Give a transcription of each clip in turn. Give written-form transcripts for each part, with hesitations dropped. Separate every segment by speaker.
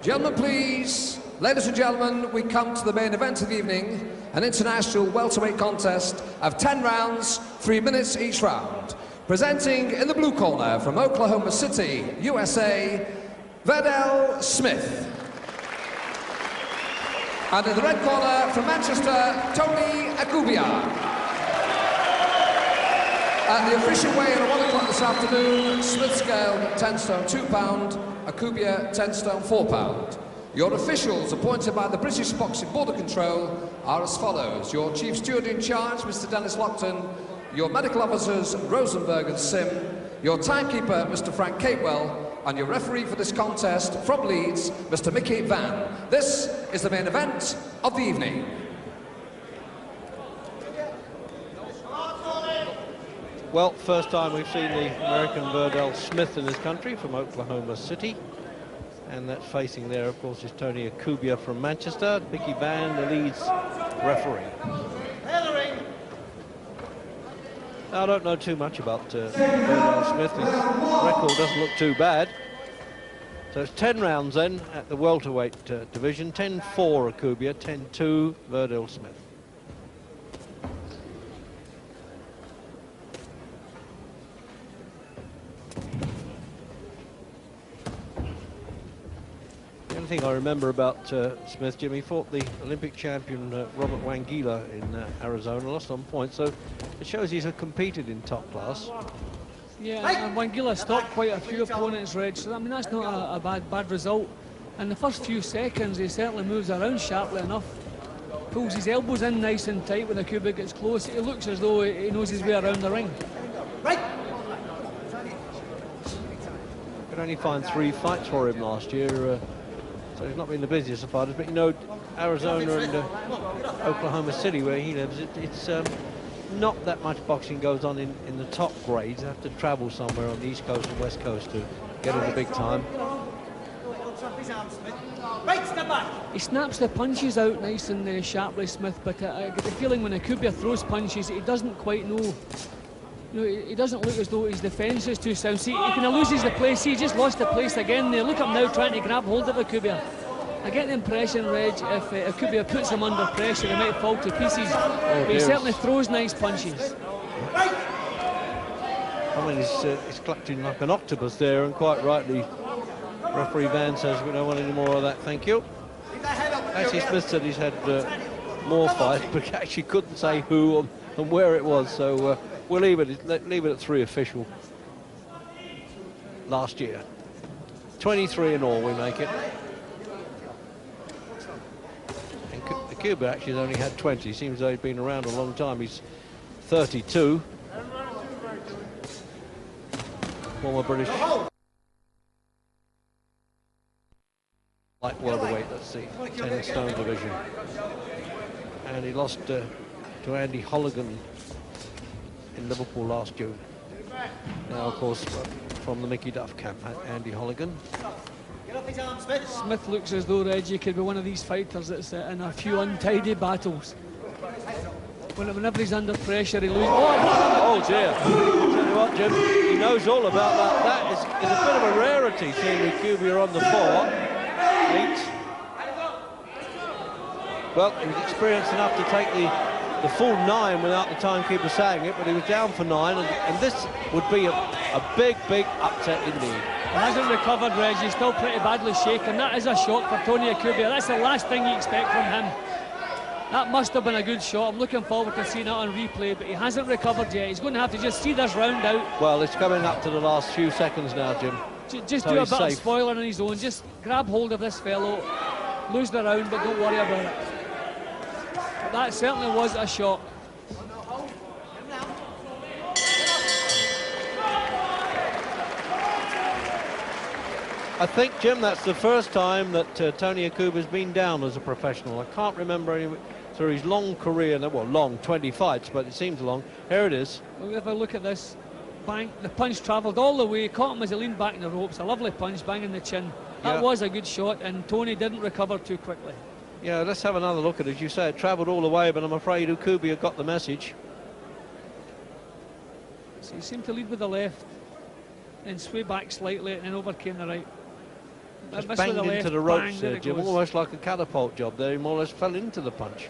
Speaker 1: Gentlemen, please. Ladies and gentlemen, we come to the main event of the evening, an international welterweight contest of 10 rounds, 3 minutes each round. Presenting in the blue corner from Oklahoma City, USA, Verdell Smith. And in the red corner from Manchester, Tony Ekubia. And the official weigh-in at 1 o'clock this afternoon, Smith scaled 10 stone 2 pound, Ekubia 10 stone 4 pound. Your officials appointed by the British Boxing Border Control are as follows. Your Chief Steward in charge, Mr. Dennis Lockton. Your medical officers, Rosenberg and Sim. Your timekeeper, Mr. Frank Capewell. And your referee for this contest from Leeds, Mr. Mickey Van. This is the main event of the evening.
Speaker 2: Well, first time we've seen the American Verdell Smith in this country from Oklahoma City. And that's facing there, of course, is Tony Ekubia from Manchester. Mickey Van, the Leeds referee. Now, I don't know too much about Verdell Smith. His record doesn't look too bad. So it's 10 rounds then at the welterweight division. 10-4 Ekubia, 10-2 Verdell Smith. The only thing I remember about Smith, Jim, he fought the Olympic champion Robert Wangila in Arizona, lost on points, so it shows he's competed in top class.
Speaker 3: Yeah, and Wangila stopped quite a few opponents, Reg, so I mean that's not a bad result. In the first few seconds he certainly moves around sharply enough, pulls his elbows in nice and tight when Ekubia gets close. It looks as though he knows his way around the ring.
Speaker 2: Could only find 3 fights for him last year. So he's not been the busiest of fighters, but you know, Arizona and Oklahoma City, where he lives, it's not that much boxing goes on in the top grades. They have to travel somewhere on the East Coast and West Coast to get in the big time.
Speaker 3: He snaps the punches out nice and sharply, Smith, but I get the feeling when Ekubia throws punches, he doesn't quite know. You know, he doesn't look as though his defence is too sound. See, he kind of loses the place. He just lost the place again there. Look at him now trying to grab hold of Ekubia. I get the impression, Reg, if Ekubia puts him under pressure, he might fall to pieces. But he certainly throws nice punches.
Speaker 2: I mean, he's clutching like an octopus there, and quite rightly, referee Van says, we don't want any more of that, thank you. Actually, Smith said he's had more fights, but actually couldn't say who and where it was, so we'll leave it at 3 official. Last year. 23 in all, we make it. And Ekubia actually has only had 20. Seems though he's been around a long time. He's 32. Former British light welterweight, let's see, 10 stone division. And he lost to Andy Holligan in Liverpool last June. Now, of course, from the Mickey Duff camp, Andy Holligan.
Speaker 3: Smith looks as though Reggie could be one of these fighters that's in a few untidy battles. Whenever he's under pressure, he loses.
Speaker 2: Oh dear! Tell you what, Jim, he knows all about that. That is a bit of a rarity, seeing Ekubia on the 4. 8. Well, he was experienced enough to take the full 9 without the timekeeper saying it, but he was down for 9, and this would be a big upset indeed.
Speaker 3: He hasn't recovered, Reg. He's still pretty badly shaken. That is a shock for Tony Ekubia. That's the last thing you expect from him. That must have been a good shot. I'm looking forward to seeing it on replay, but he hasn't recovered yet. He's going to have to just see this round out.
Speaker 2: Well, it's coming up to the last few seconds now, Jim.
Speaker 3: Just do a bit of spoiler on his own. Just grab hold of this fellow, lose the round, but don't worry about it. But that certainly was a shock.
Speaker 2: I think, Jim, that's the first time that Tony Ekubia's been down as a professional. I can't remember any through his long career, well, long, 20 fights, but it seems long. Here it is.
Speaker 3: Well, if I look at this, bang, the punch travelled all the way, caught him as he leaned back in the ropes, a lovely punch, bang in the chin. That was a good shot, and Tony didn't recover too quickly.
Speaker 2: Yeah, let's have another look at it. As you say, it travelled all the way, but I'm afraid Ekubia got the message.
Speaker 3: So he seemed to lead with the left, then sway back slightly, and then overcame the right.
Speaker 2: Just
Speaker 3: Miss
Speaker 2: banged
Speaker 3: with the
Speaker 2: into
Speaker 3: left,
Speaker 2: the ropes
Speaker 3: bang,
Speaker 2: there,
Speaker 3: it
Speaker 2: Jim,
Speaker 3: goes.
Speaker 2: almost like a catapult job there. He more or less fell into the punch.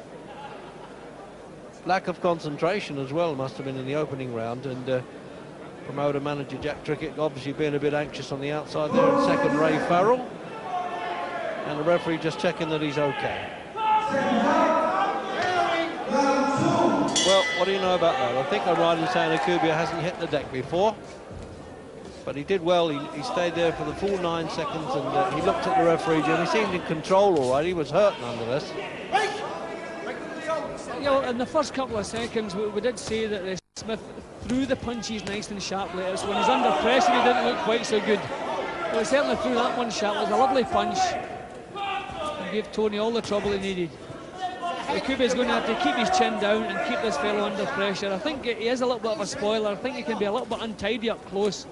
Speaker 2: Lack of concentration as well must have been in the opening round, and promoter manager Jack Trickett obviously being a bit anxious on the outside there, and second Ray Farrell, and the referee just checking that he's okay. Well, what do you know about that? I think I'm right in saying Ekubia hasn't hit the deck before, but he did well. He stayed there for the full 9 seconds, and he looked at the referee, Jim. He seemed in control all right. He was hurt nonetheless.
Speaker 3: You know, in the first couple of seconds, we did say that Smith threw the punches nice and sharply. It's when he's under pressure, he didn't look quite so good. But he certainly threw that one sharp. It was a lovely punch. And gave Tony all the trouble he needed. Ekubia's going to have to keep his chin down and keep this fellow under pressure. I think he is a little bit of a spoiler. I think he can be a little bit untidy up close.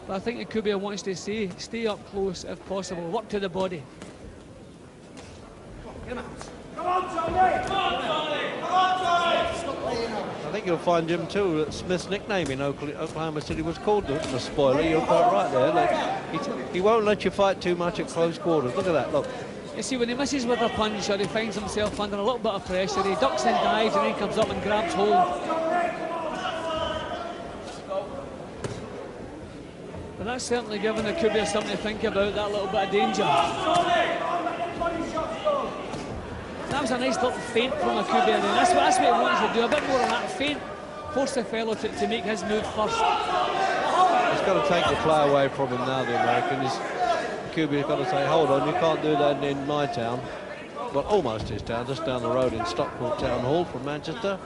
Speaker 3: But I think Ekubia wants to stay up close if possible. Work to the body.
Speaker 4: Come on, Tony! Come on, Tony! Come on, Tony!
Speaker 2: I think you'll find, Jim, too, that Smith's nickname in Oklahoma City was called the spoiler. You're quite right there. Like, he won't let you fight too much at close quarters. Look at that, look.
Speaker 3: You see, when he misses with a punch or he finds himself under a little bit of pressure, he ducks and dives and then comes up and grabs hold. But that's certainly given Ekubia something to think about, that little bit of danger. That was a nice little feint from Ekubia then. That's what he wants to do, a bit more of that feint. Force the fellow to make his move first.
Speaker 2: He's got to take the play away from him now, the American. Ekubia's got to say, hold on, you can't do that in my town. Well, almost his town, just down the road in Stockport Town Hall from Manchester.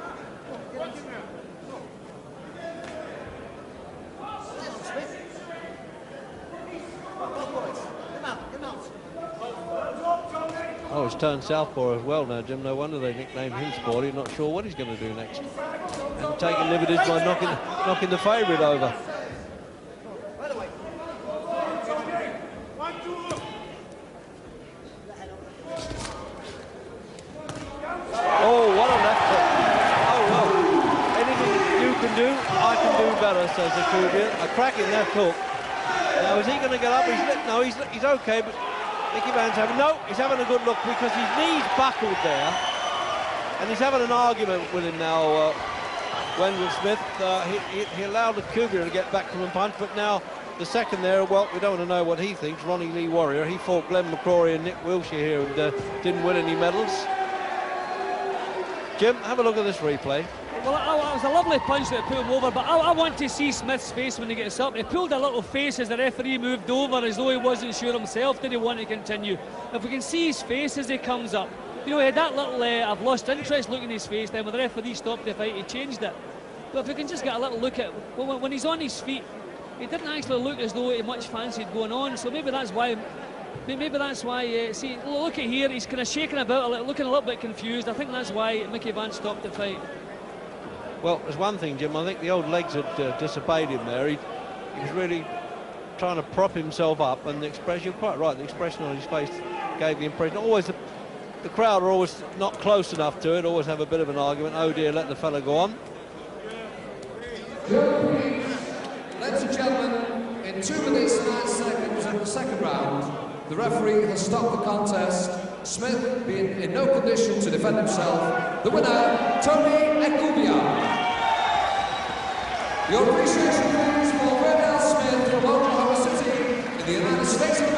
Speaker 2: Oh, he's turned southpaw as well now, Jim. No wonder they nicknamed him Sporty. Not sure what he's going to do next. And taking liberties by knocking the favourite over. Oh, what a left hook. Oh, well. Anything you can do, I can do better, says Ekubia. A cracking left hook. Now, is he going to get up? No, he's okay, but Nicky Van's he's having a good look because his knee's buckled there, and he's having an argument with him now, Wendell Smith. He allowed Ekubia to get back from a punch, but now the second there, well, we don't want to know what he thinks. Ronnie Lee Warrior, he fought Glenn McCrory and Nick Wilshire here and didn't win any medals. Jim, have a look at this replay.
Speaker 3: Well, it was a lovely punch that put him over, but I want to see Smith's face when he gets up. He pulled a little face as the referee moved over, as though he wasn't sure himself. Did he want to continue? If we can see his face as he comes up, you know, he had that little I've lost interest look in his face. Then when the referee stopped the fight, he changed it. But if we can just get a little look at when he's on his feet, he didn't actually look as though he much fancied going on. So maybe that's why. See, look at here. He's kind of shaking about, looking a little bit confused. I think that's why Mickey Van stopped the fight.
Speaker 2: Well, there's one thing, Jim. I think the old legs had disobeyed him there. He was really trying to prop himself up, and the expression, you're quite right, the expression on his face gave the impression. Always, the crowd are always not close enough to it, always have a bit of an argument. Oh dear, let the fella go on.
Speaker 1: Ladies and gentlemen, in 2 minutes, 9 seconds of the second round, the referee has stopped the contest. Smith being in no condition to defend himself. The winner, Tony Ekubia. Your appreciation, please, for Verdell Smith from Oklahoma City in the United States of America.